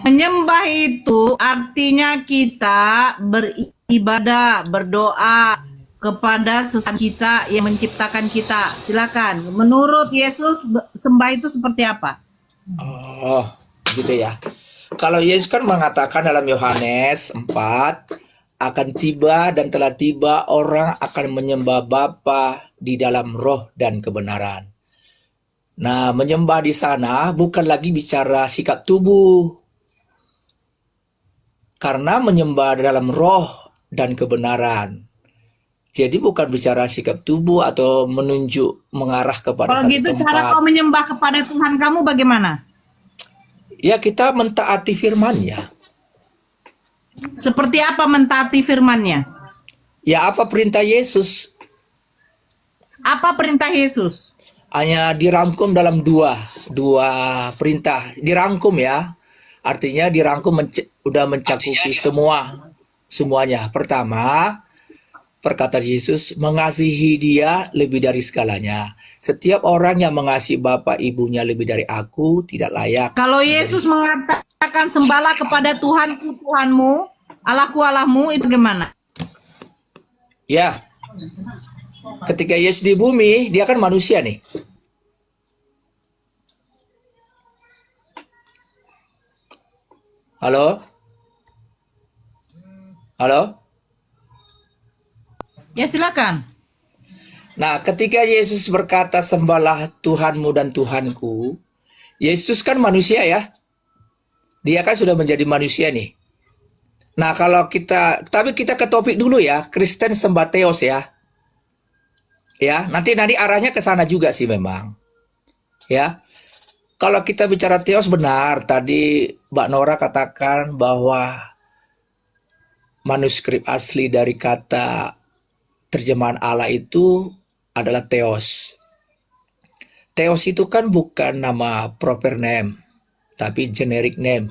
Menyembah itu artinya kita beribadah, berdoa kepada sesama kita yang menciptakan kita. Silakan. Menurut Yesus, sembah itu seperti apa? Oh, gitu ya. Kalau Yesus kan mengatakan dalam Yohanes 4, akan tiba dan telah tiba orang akan menyembah Bapa di dalam roh dan kebenaran. Nah, menyembah di sana bukan lagi bicara sikap tubuh. Karena menyembah dalam roh dan kebenaran. Jadi bukan bicara sikap tubuh atau menunjuk mengarah kepada Kalau satu gitu tempat. cara kau menyembah kepada Tuhan kamu bagaimana? Ya, kita mentaati firman-Nya. Seperti apa mentaati firman-Nya? Ya, apa perintah Yesus? Apa perintah Yesus? Hanya dirangkum dalam dua perintah. Dirangkum ya. Artinya dirangkum udah mencakupi semuanya. Pertama, perkataan Yesus, mengasihi dia lebih dari segalanya. Setiap orang yang mengasihi bapak ibunya lebih dari aku tidak layak. Kalau Yesus mengatakan sembahlah kepada Tuhanku Tuhanmu, Allahku Allahmu, itu gimana? Ya, ketika Yesus di bumi, dia kan manusia nih. Halo? Halo? Ya silakan. Nah, ketika Yesus berkata sembahlah Tuhanmu dan Tuhanku, Yesus kan manusia ya. Dia kan sudah menjadi manusia nih. Nah, tapi kita ke topik dulu ya, Kristen sembah Theos ya. Ya, nanti arahnya ke sana juga sih memang. Ya. Kalau kita bicara Theos benar, tadi Mbak Nora katakan bahwa manuskrip asli dari kata terjemahan Allah itu adalah Theos. Theos itu kan bukan nama proper name, tapi generic name.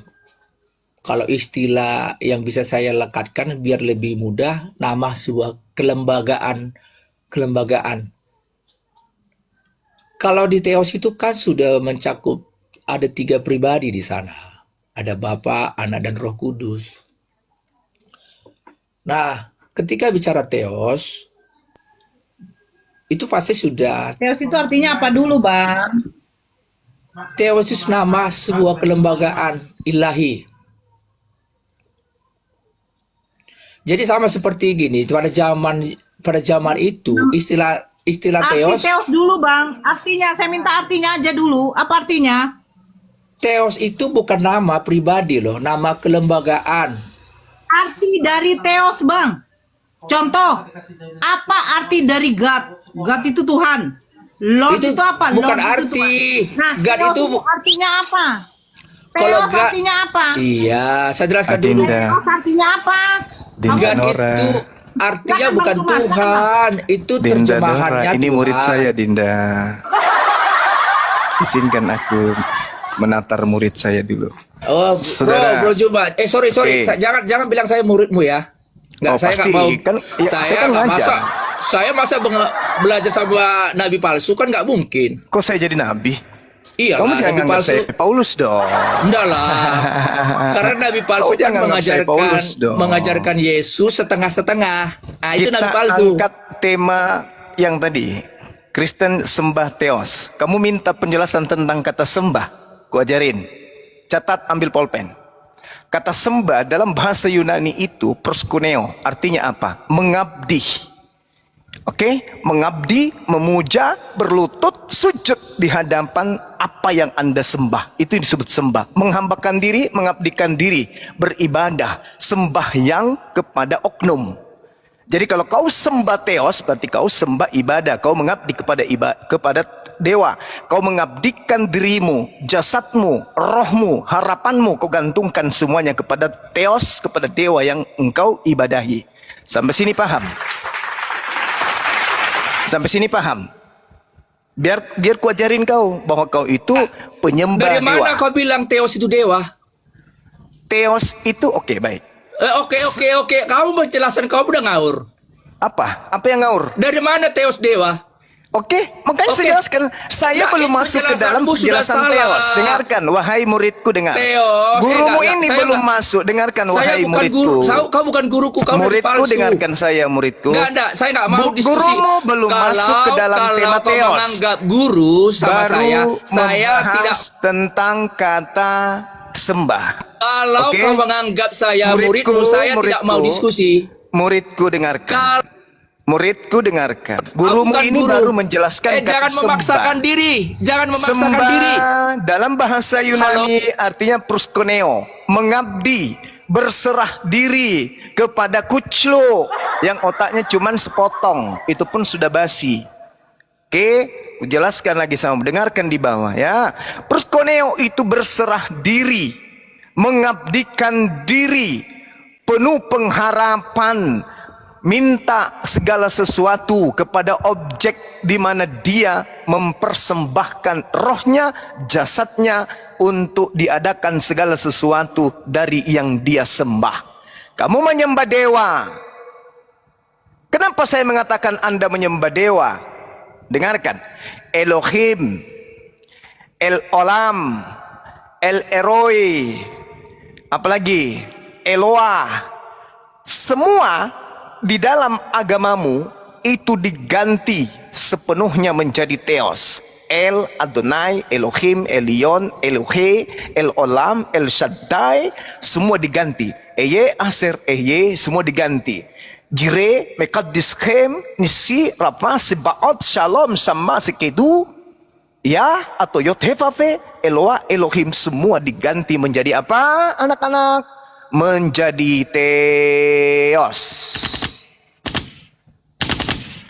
Kalau istilah yang bisa saya lekatkan biar lebih mudah, nama sebuah kelembagaan. Kalau di Theos itu kan sudah mencakup ada 3 pribadi di sana. Ada Bapa, Anak, dan Roh Kudus. Nah, ketika bicara Theos, itu pasti sudah... Theos itu artinya apa dulu, Bang? Theos itu nama sebuah kelembagaan ilahi. Jadi sama seperti gini, pada zaman itu istilah Theos. Arti Theos dulu, Bang. Artinya, saya minta artinya aja dulu. Apa artinya? Theos itu bukan nama pribadi loh, nama kelembagaan. Arti dari Theos, Bang. Contoh, apa arti dari God? God itu Tuhan. Lord itu apa? Bukan Lord arti. Nah, God itu artinya apa? Kalau Theos artinya apa? Iya, saya jelaskan dulu. Theos artinya apa? God itu artinya bukan Tuhan, itu terjemahannya. Ini murid saya, Dinda. Izinkan aku menatar murid saya dulu. Oh, bro Juma. Sorry. Okay. Jangan bilang saya muridmu ya. Nggak, saya nggak mau. Kan, ya, saya nggak masa belajar sama nabi palsu kan nggak mungkin. Kok saya jadi nabi? Iya, kamu jangan anggap saya Paulus dong. Enggak lah. Karena nabi palsu kan mengajarkan Yesus setengah-setengah. Nah, itu nabi palsu. Kita angkat tema yang tadi, Kristen sembah Theos. Kamu minta penjelasan tentang kata sembah, ku ajarin. Catat, ambil pulpen. Kata sembah dalam bahasa Yunani itu proskuneo, artinya apa? Mengabdi. Oke, mengabdi, memuja, berlutut, sujud di hadapan apa yang Anda sembah. Itu disebut sembah. Menghambakan diri, mengabdikan diri, beribadah, sembahyang kepada oknum. Jadi kalau kau sembah Theos, berarti kau sembah ibadah, kau mengabdi kepada dewa. Kau mengabdikan dirimu, jasadmu, rohmu, harapanmu, kau gantungkan semuanya kepada Theos, kepada dewa yang engkau ibadahi. Sampai sini paham? Sampai sini paham? Biar ku ajarin kau bahwa kau itu penyembah dewa. Dari mana kau bilang Theos itu dewa? Theos itu oke, baik. Oke. Kamu penjelasan kau udah ngawur. Apa yang ngawur? Dari mana Theos dewa? Oke, makanya Oke. saya jelaskan. Saya Nah, belum masuk ke dalam penjelasanmu sudah penjelasan salah. Theos. Dengarkan, wahai muridku, dengar. Theos, Gurumu enggak, ini saya belum enggak. masuk. Dengarkan, Saya wahai bukan muridku. guru, kau bukan guruku, kau Muridku, palsu. dengarkan saya, muridku. Enggak, saya enggak mau diskusi. Gurumu belum masuk ke dalam tema Kalau kau Theos. menganggap guru sama Baru saya tidak. membahas tentang kata sembah. Kalau Oke? kau menganggap saya Muridku, muridmu, saya tidak mau diskusi. Muridku, dengarkan. Muridku, dengarkan. Gurumu Bukan ini guru. baru menjelaskan kata Jangan memaksakan sembah. diri. Jangan memaksakan Sembah diri. dalam bahasa Yunani artinya proskuneo, mengabdi, berserah diri kepada kuclo yang otaknya cuman sepotong, itu pun sudah basi. Oke, jelaskan lagi sama, dengarkan di bawah ya. Proskuneo itu berserah diri, mengabdikan diri, penuh pengharapan, minta segala sesuatu kepada objek di mana dia mempersembahkan rohnya, jasadnya untuk diadakan segala sesuatu dari yang dia sembah. Kamu menyembah dewa. Kenapa saya mengatakan Anda menyembah dewa? Dengarkan. Elohim, El Olam, El Eroi, apalagi Eloah. Semua di dalam agamamu itu diganti sepenuhnya menjadi Theos. El, Adonai, Elohim, Elion, Elohe, El Olam, El Shaddai, semua diganti. Eye, Aser, Eye, semua diganti. Jire, Mekadischem, Nisi, Rafa, Sebaot, Shalom, Sama, Sekedu, Ya, atau Yothefafe, Eloah, Elohim, semua diganti menjadi apa, anak-anak? Menjadi Theos.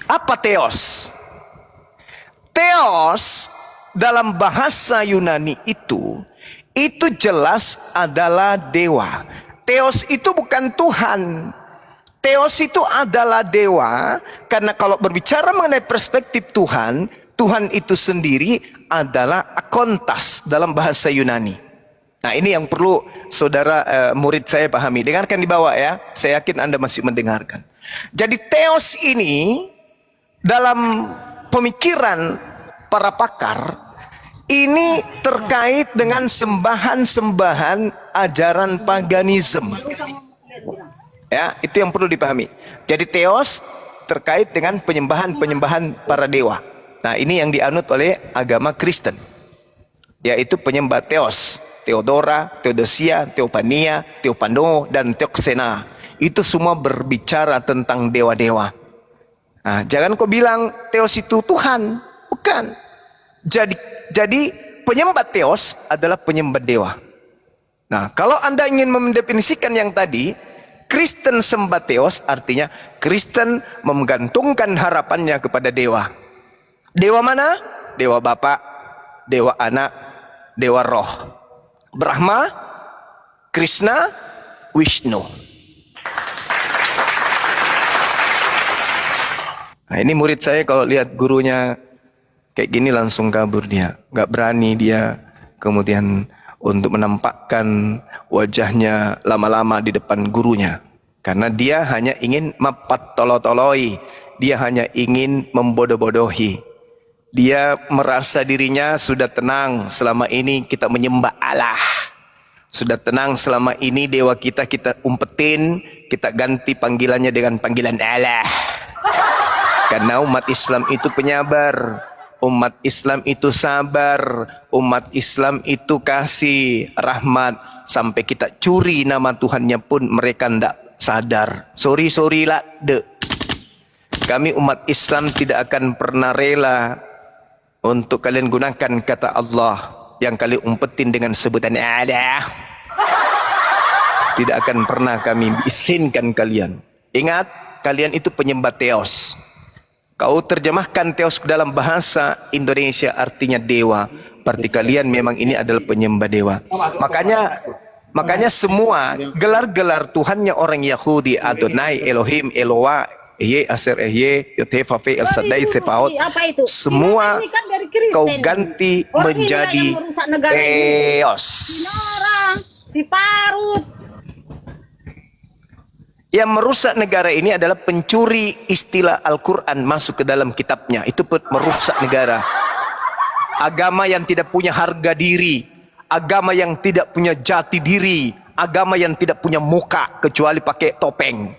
Apa Theos? Theos dalam bahasa Yunani itu jelas adalah dewa. Theos itu bukan Tuhan. Theos itu adalah dewa, karena kalau berbicara mengenai perspektif Tuhan, Tuhan itu sendiri adalah akontas dalam bahasa Yunani. Nah, ini yang perlu saudara murid saya pahami. Dengarkan di bawah ya. Saya yakin Anda masih mendengarkan. Jadi Theos ini dalam pemikiran para pakar ini terkait dengan sembahan-sembahan ajaran paganisme. Ya, itu yang perlu dipahami. Jadi Theos terkait dengan penyembahan-penyembahan para dewa. Nah, ini yang dianut oleh agama Kristen, yaitu penyembah Theos, Theodora, Theodosia, Theopania, Theopano, dan Theoxena. Itu semua berbicara tentang dewa-dewa. Nah, jangan kau bilang Theos itu Tuhan, bukan. Jadi penyembah Theos adalah penyembah dewa. Nah, kalau Anda ingin mendefinisikan yang tadi, Kristen sembah Theos artinya Kristen menggantungkan harapannya kepada dewa. Dewa mana? Dewa Bapa, Dewa Anak, Dewa Roh. Brahma, Krishna, Vishnu. Nah, ini murid saya kalau lihat gurunya kayak gini langsung kabur dia. Gak berani dia kemudian untuk menampakkan wajahnya lama-lama di depan gurunya. Karena dia hanya ingin mapat tolo-toloi. Dia hanya ingin membodoh-bodohi. Dia merasa dirinya sudah tenang selama ini kita menyembah Allah. Sudah tenang selama ini dewa kita umpetin, kita ganti panggilannya dengan panggilan Allah. Karena umat Islam itu penyabar. Umat Islam itu sabar, umat Islam itu kasih rahmat, sampai kita curi nama Tuhannya pun mereka tidak sadar. Sorry lah, kami umat Islam tidak akan pernah rela untuk kalian gunakan kata Allah yang kalian umpetin dengan sebutan Allah. Tidak akan pernah kami izinkan kalian. Ingat, kalian itu penyembah Theos. Kau terjemahkan Theos dalam bahasa Indonesia artinya dewa. Berarti kalian memang ini adalah penyembah dewa. Makanya semua gelar-gelar Tuhannya orang Yahudi, Adonai, Elohim, Eloah, Eye, Aser, Eye, Yotefafe, El Shaddai, Sepaot, semua kau ganti menjadi Theos. Si Parut. Yang merusak negara ini adalah pencuri istilah Al-Quran masuk ke dalam kitabnya. Itu merusak negara. Agama yang tidak punya harga diri, agama yang tidak punya jati diri, agama yang tidak punya muka kecuali pakai topeng.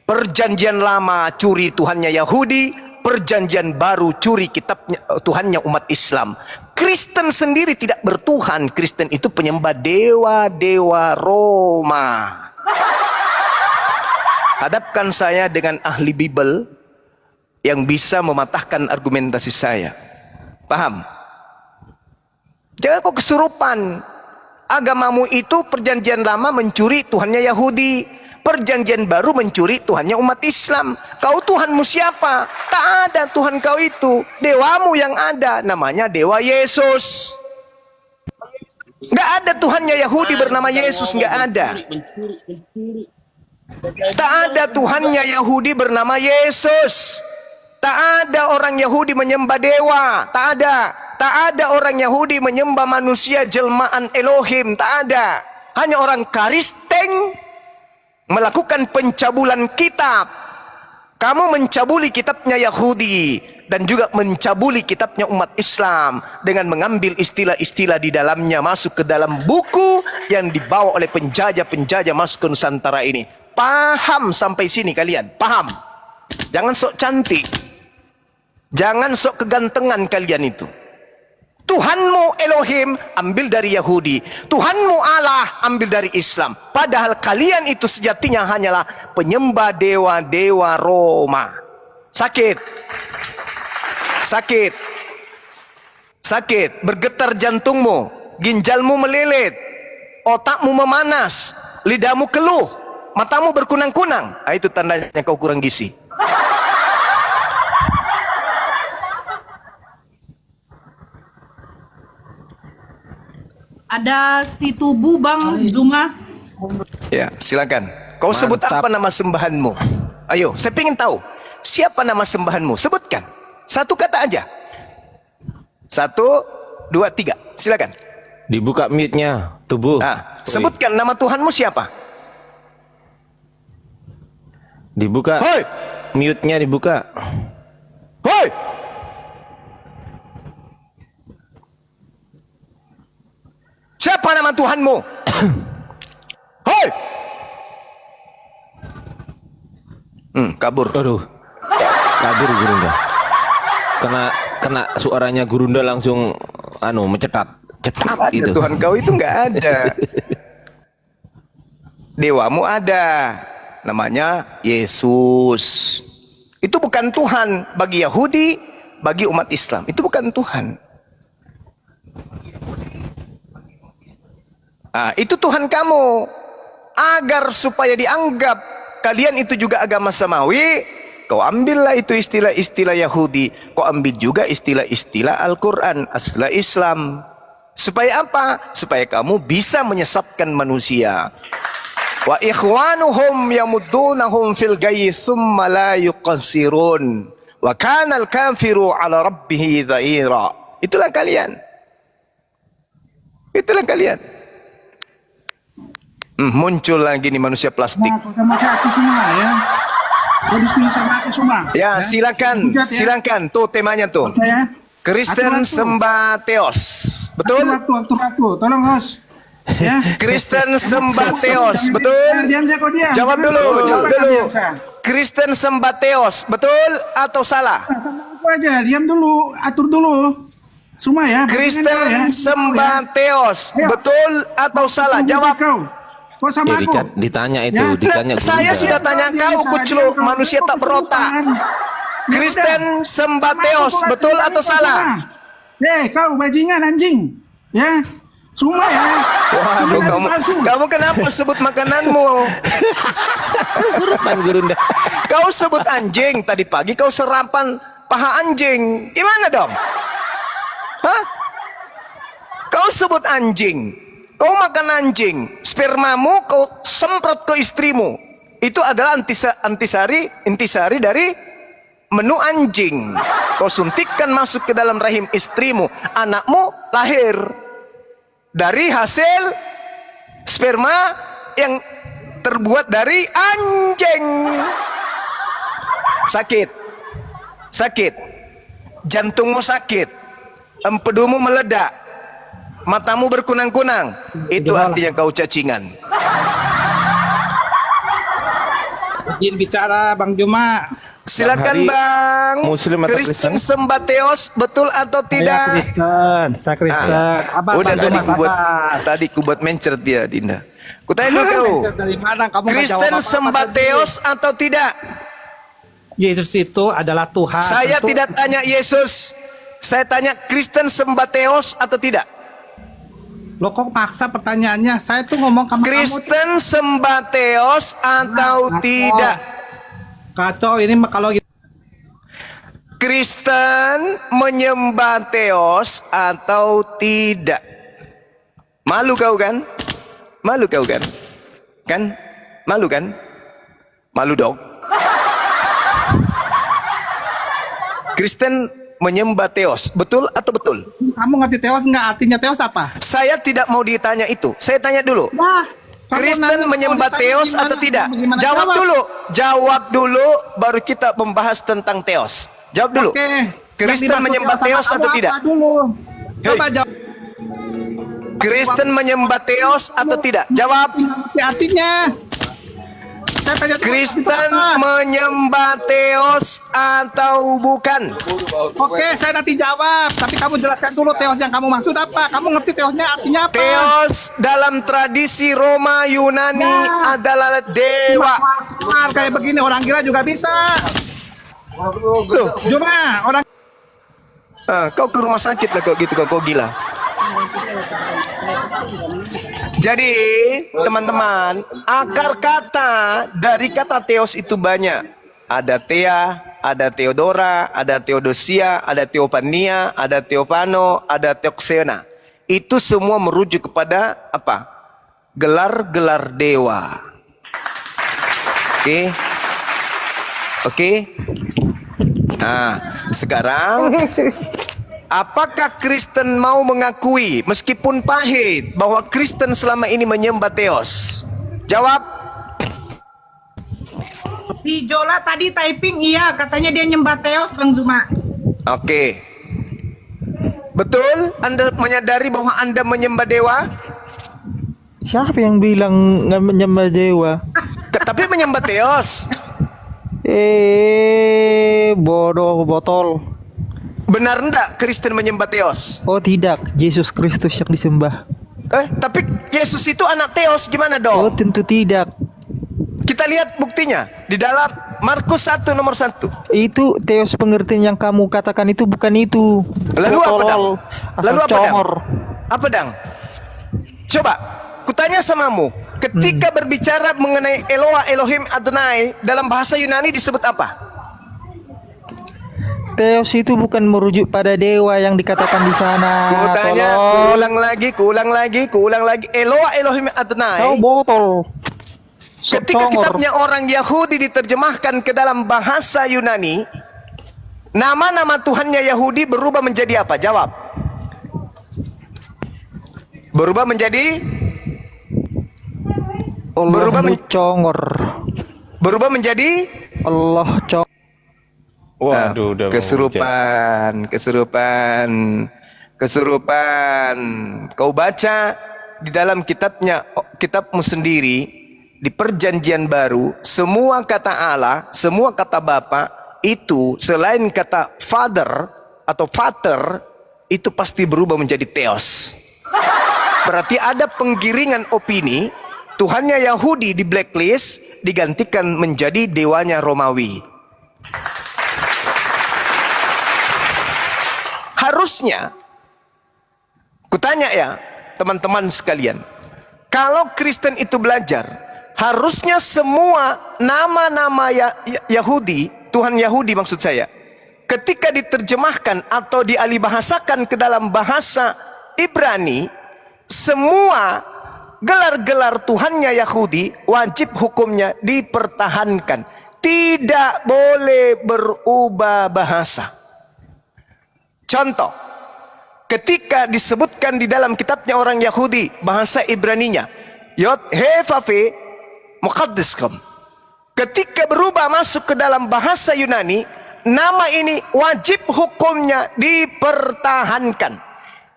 Perjanjian lama curi Tuhannya Yahudi, perjanjian baru curi kitabnya Tuhannya umat Islam. Kristen sendiri tidak bertuhan. Kristen itu penyembah dewa-dewa Roma. Hadapkan saya dengan ahli Bible yang bisa mematahkan argumentasi saya. Paham? Jangan kau kesurupan. Agamamu itu perjanjian lama mencuri Tuhannya Yahudi, perjanjian baru mencuri Tuhannya umat Islam. Kau Tuhanmu siapa? Tak ada Tuhan kau itu. Dewamu yang ada namanya Dewa Yesus. Nggak ada Tuhannya Yahudi bernama Yesus, nggak ada. Tak ada Tuhannya Yahudi bernama Yesus. Tak ada orang Yahudi menyembah dewa. Tak ada. Tak ada orang Yahudi menyembah manusia jelmaan Elohim. Tak ada. Hanya orang Kristen melakukan pencabulan kitab. Kamu mencabuli kitabnya Yahudi dan juga mencabuli kitabnya umat Islam dengan mengambil istilah-istilah di dalamnya masuk ke dalam buku yang dibawa oleh penjajah-penjajah masuk ke Nusantara ini. Paham sampai sini kalian? Paham? Jangan sok cantik. Jangan sok kegantengan kalian itu. Tuhanmu Elohim ambil dari Yahudi. Tuhanmu Allah ambil dari Islam. Padahal kalian itu sejatinya hanyalah penyembah dewa-dewa Roma. Sakit. Sakit. Sakit. Bergetar jantungmu. Ginjalmu melilit. Otakmu memanas. Lidahmu keluh. Matamu berkunang-kunang. Nah, itu tandanya kau kurang gizi. Ada si tubuh Bang Zuma. Ya, silakan. Kau sebut apa nama sembahanmu? Ayo, saya ingin tahu. Siapa nama sembahanmu? Sebutkan. Satu kata aja. 1, 2, 3. Silakan. Dibuka mute-nya, tubuh. Nah, sebutkan nama Tuhanmu siapa? Dibuka. Hoi! Mute-nya dibuka. Hoi! Siapa nama Tuhanmu? Hoi! Kabur. Aduh. Kabur Gurunda. Kena suaranya Gurunda langsung mencetat. Cetat Ada gitu. Tuhan kau itu nggak ada. Dewamu ada. Namanya Yesus. Itu bukan Tuhan bagi Yahudi, bagi umat Islam. Itu bukan Tuhan. Nah, itu Tuhan kamu. Agar supaya dianggap kalian itu juga agama samawi, kau ambillah itu istilah-istilah Yahudi, kau ambil juga istilah-istilah Al-Quran, istilah Islam. Supaya apa? Supaya kamu bisa menyesatkan manusia. Wa ikhwanuhum yamuddunahum fil gayyi thumma la yuqassirun. Wa kana al-kafiru ala rabbih dha'ira. Itulah kalian. Itulah kalian. Muncul lagi nih manusia plastik. Nah, sama aku semua ya. Kau diskusi sama aku semua. Ya, silakan. Hujat, ya. Silakan. Tuh temanya tuh. Oke ya. Kristen Atur-atur. sembah Theos. Betul? Atur. Tolong host. Ya. Kristen sembah Theos. Betul? Diam saya kau diam. Jawab Jangan dulu, kau jawab jawab dulu. diam saya. Kristen sembah Theos. Betul atau salah? Sama aku aja, diam dulu, atur dulu. Semua ya. Kristen sembah Theos. Ayo. Betul atau salah? Jawab. Kau sama aku. Ditanya itu, Ya. ditanya Nah, saya Gurunda. sudah tanya kau, kucluk, manusia tak berotak. Kristen sembah Theos. Betul atau salah? Kau bajingan anjing. Ya. Semua ya. Waduh, kamu kenapa sebut makananmu? Surupan Gurunda. Kau sebut anjing tadi pagi, kau serapan paha anjing. Gimana dong? Hah? Kau sebut anjing, kau makan anjing, spermamu kau semprot ke istrimu. Itu adalah intisari dari menu anjing. Kau suntikkan masuk ke dalam rahim istrimu, anakmu lahir dari hasil sperma yang terbuat dari anjing. Sakit. Sakit. Jantungmu sakit. Empedumu meledak. Matamu berkunang-kunang. Itu artinya kau cacingan. Izin bicara Bang Juma. Silakan Hari Bang. Muslim atau Kristen Kristen? sembah Theos, betul atau Saya tidak? Kristen. Saya Kristen. Sabar Udah Bang Juma, sabar. tadi ku buat mencret dia Dinda. Kutanya dulu kau. Dari mana kamu nggak jawab Kristen apa-apa sembah tadi? Theos atau tidak? Yesus itu adalah Tuhan. Saya Tentu- tidak tanya Yesus. Saya tanya Kristen sembah Theos atau tidak? Lo kok maksa pertanyaannya? Saya tuh ngomong sama kamu. Kristen sembah Theos atau Kacau. tidak? Kacau ini kalau gitu. Kristen menyembah Theos atau tidak? Malu kau kan? Malu kau kan? Kan? Malu kan? Malu dong. Kristen menyembah Theos, betul atau betul? Kamu ngerti teos nggak? Artinya teos apa? Saya tidak mau ditanya itu. Saya tanya dulu. Nah, kamu Kristen nanya, menyembah mau ditanya Theos gimana? atau tidak? Bagaimana Jawab dulu. Jawab dulu baru kita membahas tentang Theos. Jawab dulu. Oke. Kristen Yang dimaksud menyembah sama Theos kamu atau apa tidak? Dulu. Coba Hei. jawab. Kristen menyembah Theos atau tidak? Jawab. Artinya. Saya tanya dulu, Kristen artinya apa? menyembah Theos atau bukan? Oke, saya nanti jawab. Tapi kamu jelaskan dulu teos yang kamu maksud apa? Kamu ngerti teosnya artinya apa? Theos dalam tradisi Roma Yunani Nah. adalah dewa. Keluar kayak begini orang gila juga bisa. Loh, Cuma orang kau ke rumah sakit lah kau gitu, kau gila. Jadi teman-teman, akar kata dari kata Theos itu banyak. Ada Thea, ada Theodora, ada Theodosia, ada Theopania, ada Theophano, ada Theoxena. Itu semua merujuk kepada apa? Gelar-gelar dewa. Oke. Oke. Nah, sekarang apakah Kristen mau mengakui meskipun pahit bahwa Kristen selama ini menyembah Theos? Jawab. Si Jola tadi typing iya, katanya dia nyembah Theos Bang Zuma. Oke. Betul? Anda menyadari bahwa Anda menyembah dewa? Siapa yang bilang nggak menyembah dewa? Tapi menyembah Theos. Bodoh botol. Benar enggak Kristen menyembah Theos? Oh tidak, Yesus Kristus yang disembah. Tapi Yesus itu anak Theos, gimana Oh dong? tentu tidak. Kita lihat buktinya di dalam Markus 1 nomor 1. Itu teos pengertian yang kamu katakan itu bukan itu. Lalu apa dang? Tolol, Lalu asal apa dang? congor. Apa dang? Coba, kutanya samamu, ketika berbicara mengenai Eloah, Elohim, Adonai dalam bahasa Yunani disebut apa? Teos itu bukan merujuk pada dewa yang dikatakan di sana. Kutanya, Tolol. kuulang lagi. Eloah, Elohim, Adonai. Kau botol. Sok Ketika congor. kitabnya orang Yahudi diterjemahkan ke dalam bahasa Yunani, nama-nama Tuhannya Yahudi berubah menjadi apa? Jawab. Berubah menjadi berubah Allah men- congor. berubah menjadi Allah congor. Waduh, udah mau kesurupan. Kau baca di dalam kitabmu sendiri di Perjanjian Baru, semua kata Allah, semua kata Bapa itu selain kata Father atau Vater itu pasti berubah menjadi Theos. Berarti ada penggiringan opini Tuhannya Yahudi di blacklist digantikan menjadi dewanya Romawi. Harusnya, kutanya ya teman-teman sekalian, kalau Kristen itu belajar, harusnya semua nama-nama Yahudi, Tuhan Yahudi maksud saya, ketika diterjemahkan atau dialihbahasakan ke dalam bahasa Ibrani, semua gelar-gelar Tuhannya Yahudi wajib hukumnya dipertahankan, tidak boleh berubah bahasa. Contoh, ketika disebutkan di dalam kitabnya orang Yahudi bahasa Ibraninya Yod He Vav, muqaddiskum. Ketika berubah masuk ke dalam bahasa Yunani, nama ini wajib hukumnya dipertahankan.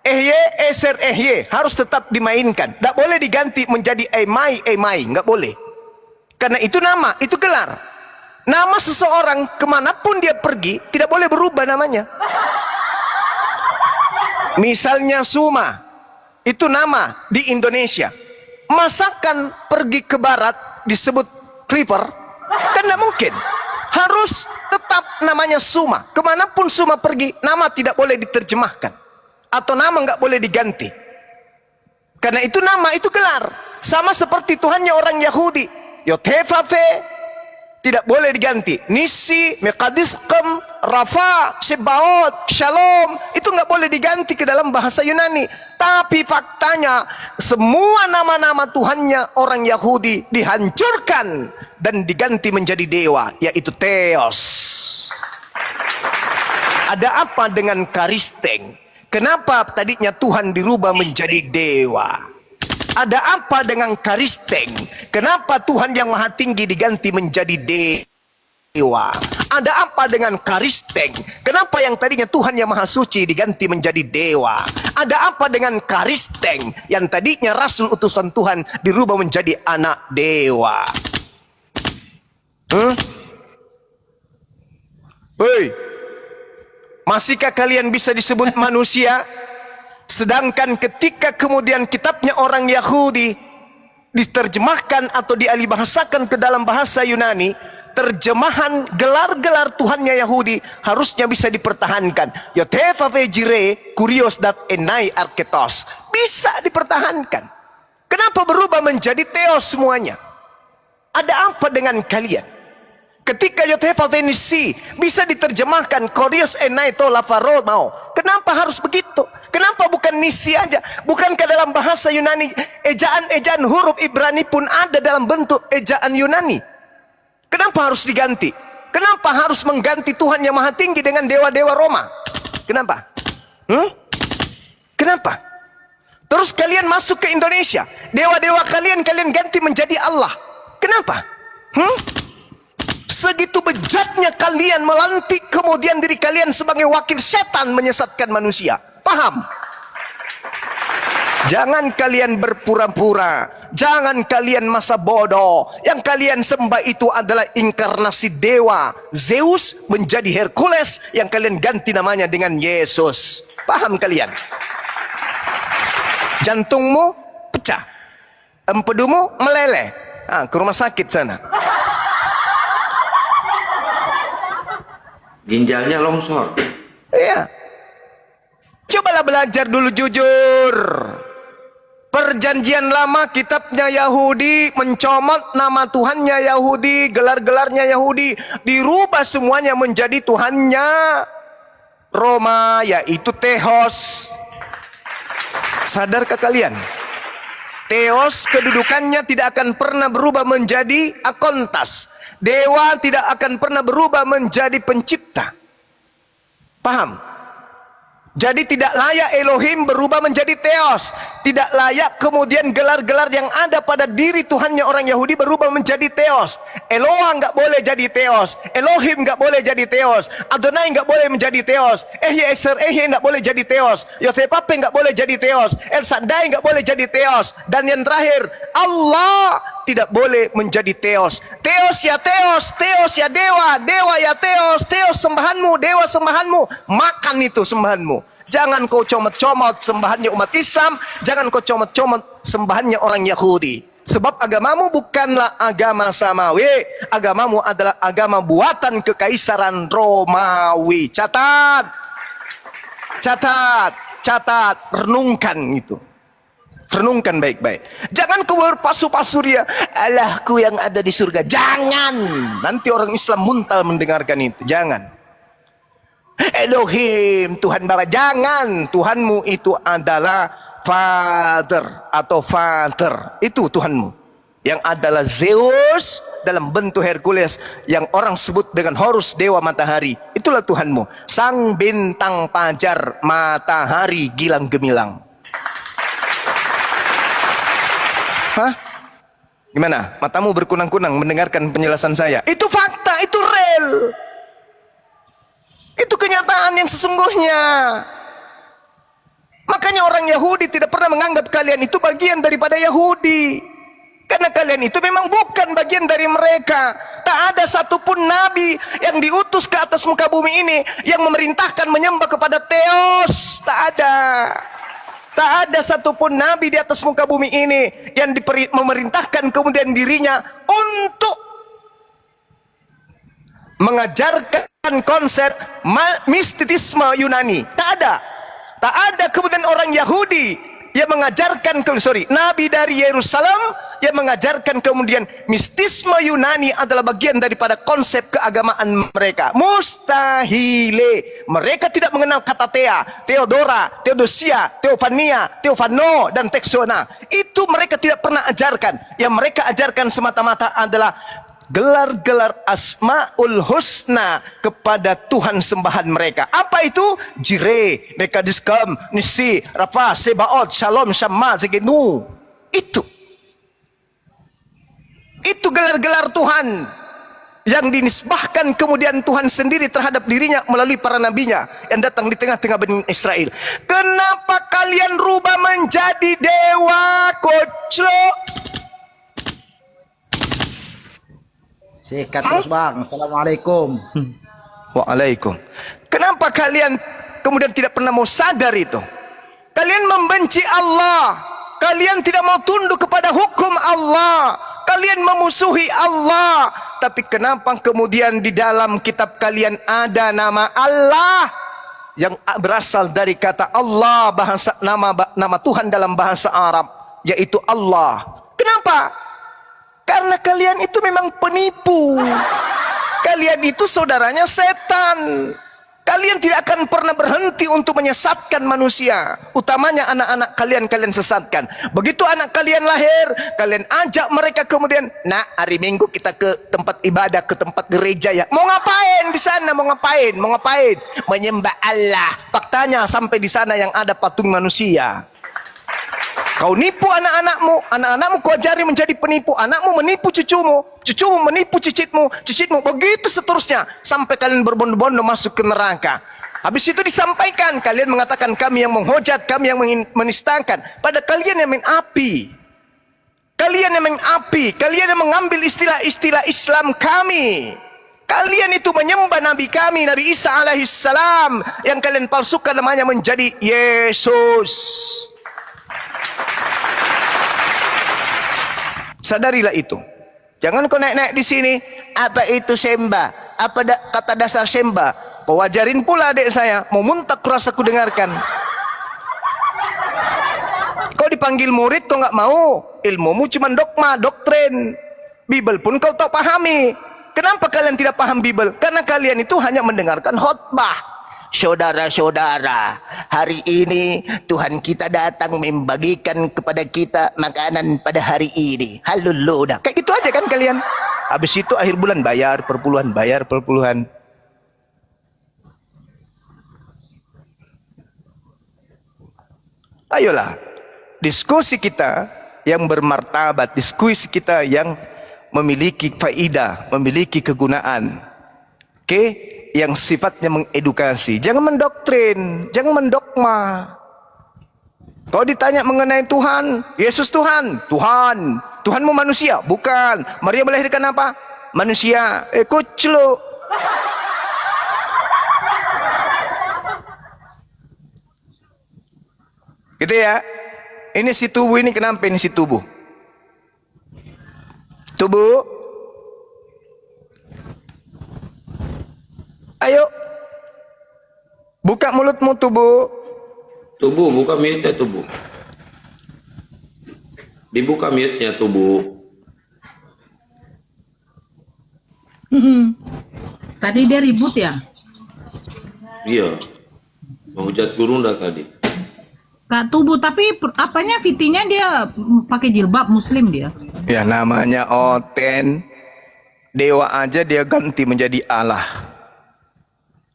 Ehye, eser ehye, harus tetap dimainkan. Tidak boleh diganti menjadi emai, nggak boleh. Karena itu nama, itu gelar. Nama seseorang kemanapun dia pergi, tidak boleh berubah namanya. Misalnya Suma, itu nama di Indonesia. Masakan pergi ke barat disebut Clipper, kan tidak mungkin. Harus tetap namanya Suma. Kemanapun Suma pergi, nama tidak boleh diterjemahkan. Atau nama nggak boleh diganti. Karena itu nama, itu gelar. Sama seperti Tuhannya orang Yahudi. Yotefafe, tidak boleh diganti. Nisi, Mekadiskem, Rafa, Sebaot, Shalom, itu nggak boleh diganti ke dalam bahasa Yunani. Tapi faktanya, semua nama-nama Tuhannya orang Yahudi dihancurkan dan diganti menjadi dewa, yaitu Theos. Ada apa dengan Karisteng? Kenapa tadinya Tuhan dirubah menjadi dewa? Ada apa dengan Karisteng? Kenapa Tuhan yang maha tinggi diganti menjadi dewa? Ada apa dengan Karisteng? Kenapa yang tadinya Tuhan yang maha suci diganti menjadi dewa? Ada apa dengan Karisteng? Yang tadinya rasul utusan Tuhan dirubah menjadi anak dewa? Hei, masihkah kalian bisa disebut manusia? Sedangkan ketika kemudian kitabnya orang Yahudi diterjemahkan atau dialihbahasakan ke dalam bahasa Yunani, terjemahan gelar-gelar Tuhannya Yahudi harusnya bisa dipertahankan. Yotefafe jire kurios dat enai arketos, bisa dipertahankan. Kenapa berubah menjadi Theos semuanya? Ada apa dengan kalian? Ketika Yotefafe nisi bisa diterjemahkan kurios enai to lafaro mau, kenapa harus begitu? Kenapa bukan nisi aja? Bukankah dalam bahasa Yunani ejaan-ejaan huruf Ibrani pun ada dalam bentuk ejaan Yunani? Kenapa harus diganti? Kenapa harus mengganti Tuhan yang maha tinggi dengan dewa-dewa Roma? Kenapa? Kenapa? Terus kalian masuk ke Indonesia, dewa-dewa kalian ganti menjadi Allah. Kenapa? Segitu bejatnya kalian melantik kemudian diri kalian sebagai wakil setan menyesatkan manusia. Paham? Jangan kalian berpura-pura. Jangan kalian masa bodoh. Yang kalian sembah itu adalah inkarnasi dewa. Zeus menjadi Hercules yang kalian ganti namanya dengan Yesus. Paham kalian? Jantungmu pecah. Empedumu meleleh. Ke rumah sakit sana. Ginjalnya longsor. Iya. Cobalah belajar dulu jujur. Perjanjian lama kitabnya Yahudi mencomot nama Tuhannya Yahudi, gelar-gelarnya Yahudi, dirubah semuanya menjadi Tuhannya Roma, yaitu Theos. Sadarkah kalian? Theos kedudukannya tidak akan pernah berubah menjadi akontas. Dewa tidak akan pernah berubah menjadi pencipta. Paham? Jadi tidak layak Elohim berubah menjadi Theos. Tidak layak kemudian gelar-gelar yang ada pada diri Tuhannya orang Yahudi berubah menjadi Theos. Eloah nggak boleh jadi Theos. Elohim nggak boleh jadi Theos. Adonai nggak boleh menjadi Theos. Ehye Eser Ehye nggak boleh jadi Theos. Yotepape nggak boleh jadi Theos. El Shaddai nggak boleh jadi Theos. Dan yang terakhir, Allah tidak boleh menjadi Theos. Theos ya Theos, Theos ya dewa, dewa ya Theos, Theos sembahanmu, dewa sembahanmu. Makan itu sembahanmu. Jangan kau comot-comot sembahannya umat Islam, jangan kau comot-comot sembahannya orang Yahudi. Sebab agamamu bukanlah agama samawi, agamamu adalah agama buatan kekaisaran Romawi. Catat, catat, catat, renungkan itu. Renungkan baik-baik. Jangan kau berpasu-pasu dia, Allahku yang ada di surga. Jangan. Nanti orang Islam muntal mendengarkan itu. Jangan. Elohim, Tuhan Bapa. Jangan. Tuhanmu itu adalah Father atau Father. Itu Tuhanmu. Yang adalah Zeus dalam bentuk Hercules. Yang orang sebut dengan Horus, dewa matahari. Itulah Tuhanmu. Sang bintang fajar, matahari gilang gemilang. Hah? Gimana? Matamu berkunang-kunang mendengarkan penjelasan saya. Itu fakta, itu real. Itu kenyataan yang sesungguhnya. Makanya orang Yahudi tidak pernah menganggap kalian itu bagian daripada Yahudi. Karena kalian itu memang bukan bagian dari mereka. Tak ada satupun nabi yang diutus ke atas muka bumi ini yang memerintahkan menyembah kepada Theos. Tak ada. Tak ada satupun nabi di atas muka bumi ini yang memerintahkan kemudian dirinya untuk mengajarkan konsep mistisisme Yunani. Tak ada. Tak ada kemudian orang Yahudi yang mengajarkan, nabi dari Yerusalem yang mengajarkan kemudian mistisme Yunani adalah bagian daripada konsep keagamaan mereka. Mustahile. Mereka tidak mengenal kata Thea, Theodora, Theodosia, Theophania, Theophano, dan Texona. Itu mereka tidak pernah ajarkan. Yang mereka ajarkan semata-mata adalah gelar-gelar Asmaul Husna kepada Tuhan sembahan mereka. Apa itu? Jireh, Mekadiskam, Nisi, Rafa, Sebaot, Shalom, Syamma, Zegenu. Itu gelar-gelar Tuhan yang dinisbahkan kemudian Tuhan sendiri terhadap dirinya melalui para nabinya yang datang di tengah-tengah Bani Israel. Kenapa kalian rubah menjadi dewa koclok? Sikat terus bang. Assalamualaikum. Waalaikum. Kenapa kalian kemudian tidak pernah mau sadar itu? Kalian membenci Allah. Kalian tidak mau tunduk kepada hukum Allah. Kalian memusuhi Allah. Tapi kenapa kemudian di dalam kitab kalian ada nama Allah yang berasal dari kata Allah, bahasa nama Tuhan dalam bahasa Arab, yaitu Allah. Kenapa? Karena kalian itu memang penipu. Kalian itu saudaranya setan. Kalian tidak akan pernah berhenti untuk menyesatkan manusia. Utamanya anak-anak kalian sesatkan. Begitu anak kalian lahir, kalian ajak mereka kemudian, nah hari Minggu kita ke tempat ibadah, ke tempat gereja ya. Mau ngapain di sana? Mau ngapain? Menyembah Allah. Faktanya sampai di sana yang ada patung manusia. Kau nipu anak-anakmu kau ajari menjadi penipu, anakmu menipu cucumu menipu cicitmu, begitu seterusnya sampai kalian berbondong-bondong masuk ke neraka. Habis itu disampaikan, kalian mengatakan kami yang menghujat, kami yang menistakan, pada kalian yang main api. Kalian yang mengambil istilah-istilah Islam kami. Kalian itu menyembah Nabi kami, Nabi Isa alaihissalam, yang kalian palsukan namanya menjadi Yesus. Sadarilah itu. Jangan kau naik-naik di sini. Apa itu sembah? Apa kata dasar sembah? Kau ajarin pula adik saya. Mau muntah kurasa ku dengarkan. Kau dipanggil murid kau nggak mau. Ilmumu cuma dogma, doktrin. Bible pun kau tak pahami. Kenapa kalian tidak paham Bible? Karena kalian itu hanya mendengarkan khotbah. Saudara-saudara, hari ini Tuhan kita datang membagikan kepada kita makanan pada hari ini. Haleluya. Kayak gitu aja kan kalian. Habis itu akhir bulan bayar perpuluhan. Ayolah, diskusi kita yang bermartabat, diskusi kita yang memiliki faidah, memiliki kegunaan. Oke? Yang sifatnya mengedukasi. Jangan mendoktrin, jangan mendogma. Kalau ditanya mengenai Tuhan, Yesus Tuhanmu manusia? Bukan. Maria melahirkan apa? Manusia. Kucluk. Gitu ya. Ini si tubuh ini kenapa ini si tubuh? Tubuh. Ayo. Buka mulutmu tubuh. Tubuh, buka mute-nya tubuh. Dibuka mute-nya tubuh. Tadi dia ribut ya? Iya. Menghujat guru dah tadi. Kak tubuh, tapi apanya fitinya dia pakai jilbab muslim dia? Ya namanya Oten. Dewa aja dia ganti menjadi Allah.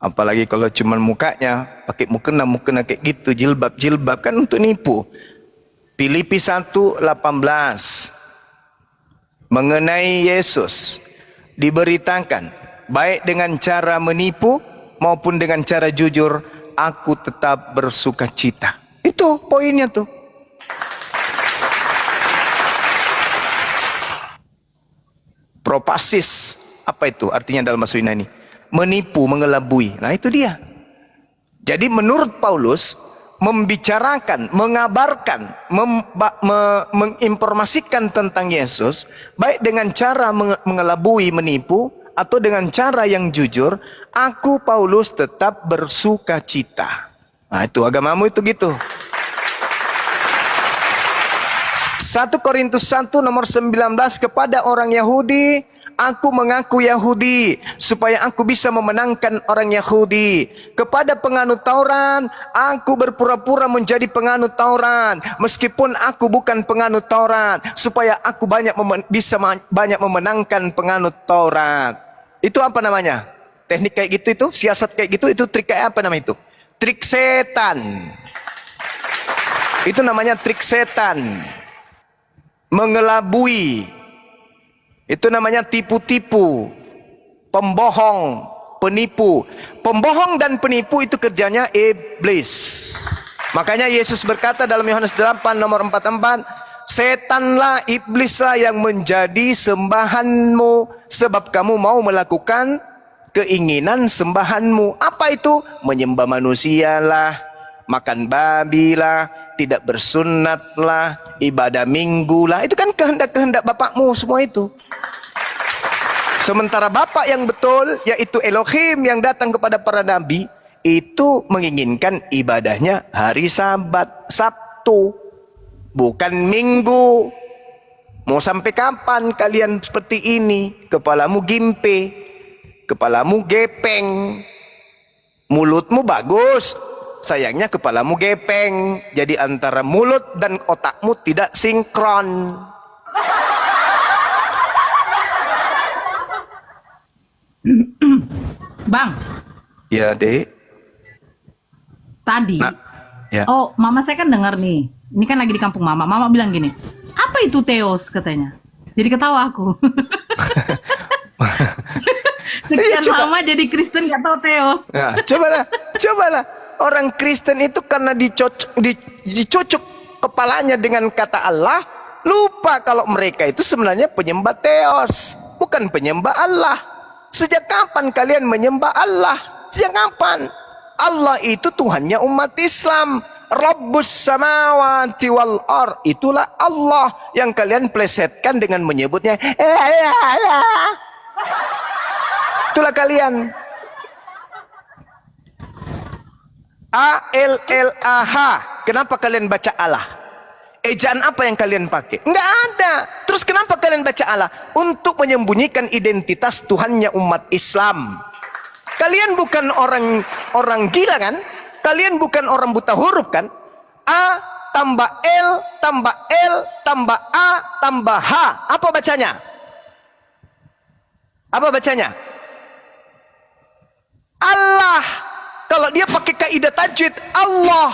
Apalagi kalau cuma mukanya pakai mukena kayak gitu, jilbab kan untuk nipu. Filipi 1:18. mengenai Yesus diberitakan baik dengan cara menipu maupun dengan cara jujur, aku tetap bersuka cita. Itu poinnya tuh. Propasis, apa itu artinya dalam bahasa Yunani? Menipu, mengelabui. Nah itu dia. Jadi menurut Paulus, membicarakan, mengabarkan, menginformasikan tentang Yesus, baik dengan cara mengelabui, menipu, atau dengan cara yang jujur, aku Paulus tetap bersuka cita. Nah itu agamamu itu gitu. 1 Korintus 1 nomor 19, kepada orang Yahudi aku mengaku Yahudi supaya aku bisa memenangkan orang Yahudi. Kepada penganut Taurat aku berpura-pura menjadi penganut Taurat meskipun aku bukan penganut Taurat, supaya aku bisa banyak memenangkan penganut Taurat. Itu apa namanya? Teknik kayak gitu itu, siasat kayak gitu, itu trik kayak apa namanya itu? Trik setan. Itu namanya trik setan. Mengelabui. Itu namanya tipu-tipu. Pembohong, penipu. Pembohong dan penipu itu kerjanya iblis. Makanya Yesus berkata dalam Yohanes 8 nomor 44, setanlah, iblislah yang menjadi sembahanmu, sebab kamu mau melakukan keinginan sembahanmu. Apa itu? Menyembah manusia lah, makan babi lah, tidak bersunat lah, ibadah minggu lah. Itu kan kehendak-kehendak bapakmu semua itu. Sementara bapak yang betul, yaitu Elohim yang datang kepada para nabi, itu menginginkan ibadahnya hari Sabat, Sabtu, bukan Minggu. Mau sampai kapan kalian seperti ini? Kepalamu gimpe, kepalamu gepeng, mulutmu bagus, sayangnya kepalamu gepeng. Jadi antara mulut dan otakmu tidak sinkron. Bang, Ya, Dek. tadi, Nah, ya. oh mama saya kan dengar nih, ini kan lagi di kampung mama, mama bilang gini, apa itu teos katanya, jadi ketawa aku. Sekian Iya, coba. lama jadi Kristen gak tahu teos. Nah, cobalah. Orang Kristen itu karena dicucuk kepalanya dengan kata Allah, lupa kalau mereka itu sebenarnya penyembah teos, bukan penyembah Allah. Sejak kapan kalian menyembah Allah? Sejak kapan? Allah itu Tuhannya umat Islam. Rabbus samawati wal ar. Itulah Allah yang kalian plesetkan dengan menyebutnya itulah kalian. A-L-L-A-H. Kenapa kalian baca Allah? Ejaan apa yang kalian pakai? Enggak ada. Terus kenapa kalian baca Allah? Untuk menyembunyikan identitas Tuhannya umat Islam. Kalian bukan orang gila kan? Kalian bukan orang buta huruf kan? A tambah L tambah L tambah A tambah H. Apa bacanya? Apa bacanya? Allah. Kalau dia pakai kaidah tajwid, Allah.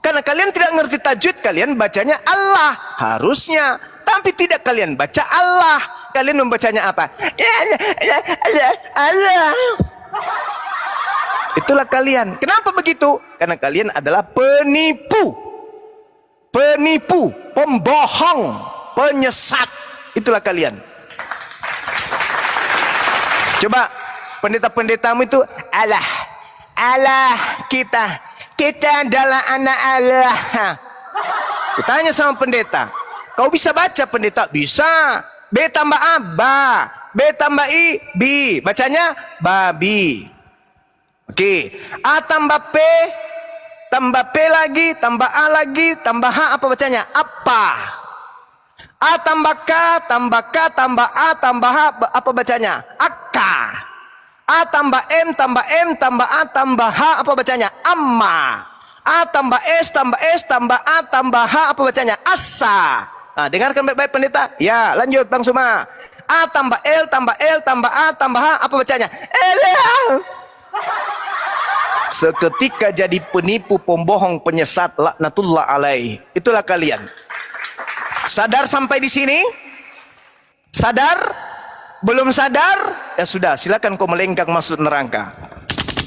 Karena kalian tidak ngerti tajwid, kalian bacanya Allah harusnya. Tapi tidak, kalian baca Allah. Kalian membacanya apa? Allah. Itulah kalian. Kenapa begitu? Karena kalian adalah penipu. Penipu, pembohong, penyesat. Itulah kalian. Coba pendeta-pendetamu itu Allah. Allah kita adalah anak Allah. Kutanya sama pendeta, kau bisa baca pendeta? Bisa. B tambah A, ba. B tambah I, bi. Bacanya babi. Oke. A tambah P lagi, tambah A lagi, tambah H, apa bacanya? Apa. A tambah K, tambah K, tambah A, tambah H, apa bacanya? Akka. A tambah M, tambah M, tambah A, tambah H, apa bacanya? Amma. A tambah S, tambah S, tambah A, tambah H, apa bacanya? Asa. Nah, dengarkan baik-baik pendeta. Ya, lanjut Bang Suma. A tambah L, tambah L, tambah A, tambah H, apa bacanya? Elah. Seketika jadi penipu, pembohong, penyesat, laknatullah alaih. Itulah kalian. Sadar sampai di sini? Sadar? Belum sadar? Ya sudah, silakan kau melenggang masuk neraka.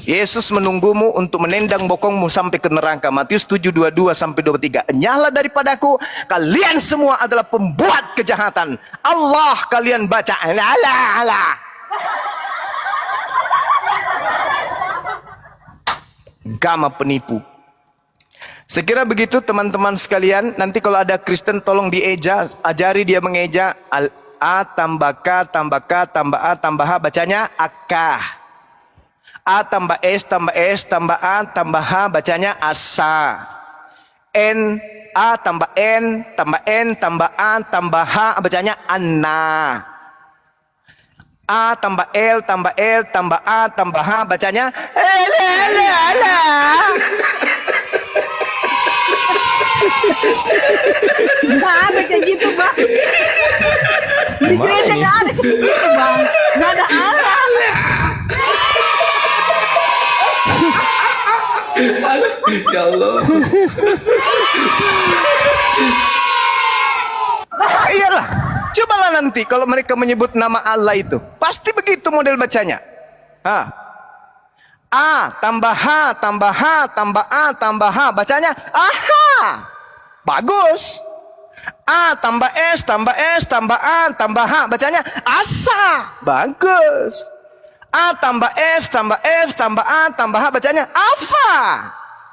Yesus menunggumu untuk menendang bokongmu sampai ke neraka. Matius 7:22 sampai 23. Enyahlah daripadaku, kalian semua adalah pembuat kejahatan. Allah kalian baca. Alah. Gama penipu. Saya kira begitu teman-teman sekalian. Nanti kalau ada Kristen tolong dieja, ajari dia mengeja. A tambah K tambah K tambah A tambah H, bacanya akah. A tambah S tambah S tambah A tambah H, bacanya asa. N, A tambah N tambah N tambah A tambah H, bacanya anna. A tambah L tambah L tambah A tambah H, bacanya la. Nggak ada kayak gitu, Bang. Di gereja nggak ada kayak gitu, Bang. Nggak ada Allah. Ya Allah. Iyalah, cobalah nanti kalau mereka menyebut nama Allah itu, pasti begitu model bacanya. A tambah H tambah H tambah A tambah H, bacanya aha. Bagus. A tambah S tambah S tambah A tambah H, bacanya asa. Bagus. A tambah F tambah F tambah A tambah H, bacanya afa.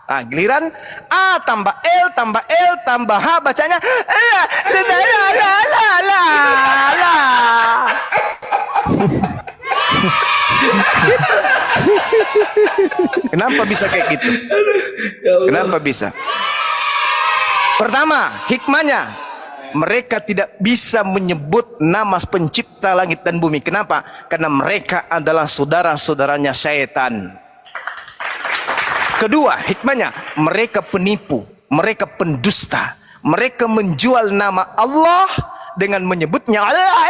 Nah, giliran A tambah L tambah L tambah H, bacanya la. Kenapa bisa kayak gitu? Kenapa bisa? Pertama, hikmahnya, mereka tidak bisa menyebut nama pencipta langit dan bumi. Kenapa? Karena mereka adalah saudara-saudaranya syaitan. Kedua, hikmahnya, mereka penipu, mereka pendusta, mereka menjual nama Allah dengan menyebutnya Allah.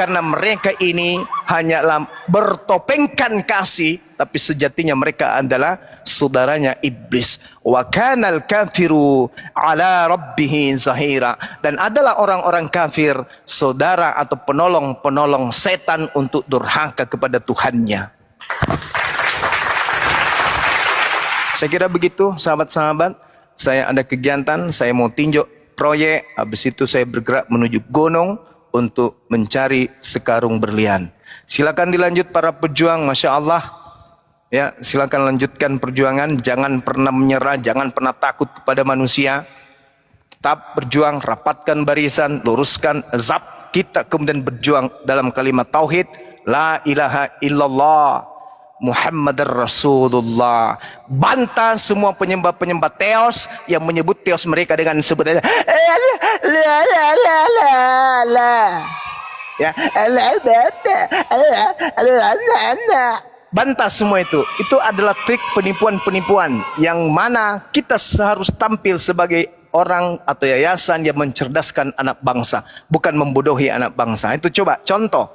Karena mereka ini hanyalah bertopengkan kasih, tapi sejatinya mereka adalah saudaranya iblis. Wa kanal kafiru ala rabbih zahira. Dan adalah orang-orang kafir saudara atau penolong-penolong setan untuk durhaka kepada Tuhannya. Saya kira begitu sahabat-sahabat. Saya ada kegiatan, saya mau tinjau proyek, habis itu saya bergerak menuju gunung untuk mencari sekarung berlian. Silakan dilanjut para pejuang, Masya Allah. Ya, silakan lanjutkan perjuangan, jangan pernah menyerah, jangan pernah takut kepada manusia. Tetap berjuang, rapatkan barisan, luruskan azab kita, kemudian berjuang dalam kalimat tauhid, la ilaha illallah Muhammadar Rasulullah. Bantah semua penyembah-penyembah teos yang menyebut teos mereka dengan sebutannya la. Ya, bantah semua itu. Itu adalah trik penipuan-penipuan yang mana kita harus tampil sebagai orang atau yayasan yang mencerdaskan anak bangsa, bukan membodohi anak bangsa. Itu coba contoh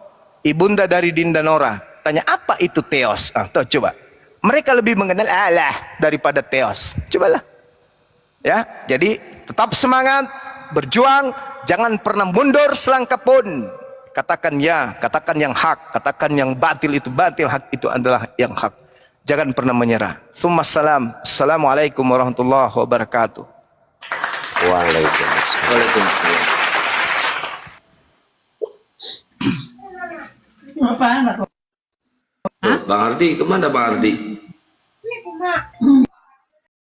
ibunda dari Dinda Nora. Tanya apa itu teos? Tuh, coba. Mereka lebih mengenal Allah daripada teos. Cobalah. Ya, jadi tetap semangat, berjuang, jangan pernah mundur selangkah pun. Katakan ya, katakan yang hak, katakan yang batil itu batil, hak itu adalah yang hak. Jangan pernah menyerah. Tsummassalam. Assalamualaikum warahmatullahi wabarakatuh. Waalaikumsalam. Apaan? Bang Ardi, kemana Bang Ardi?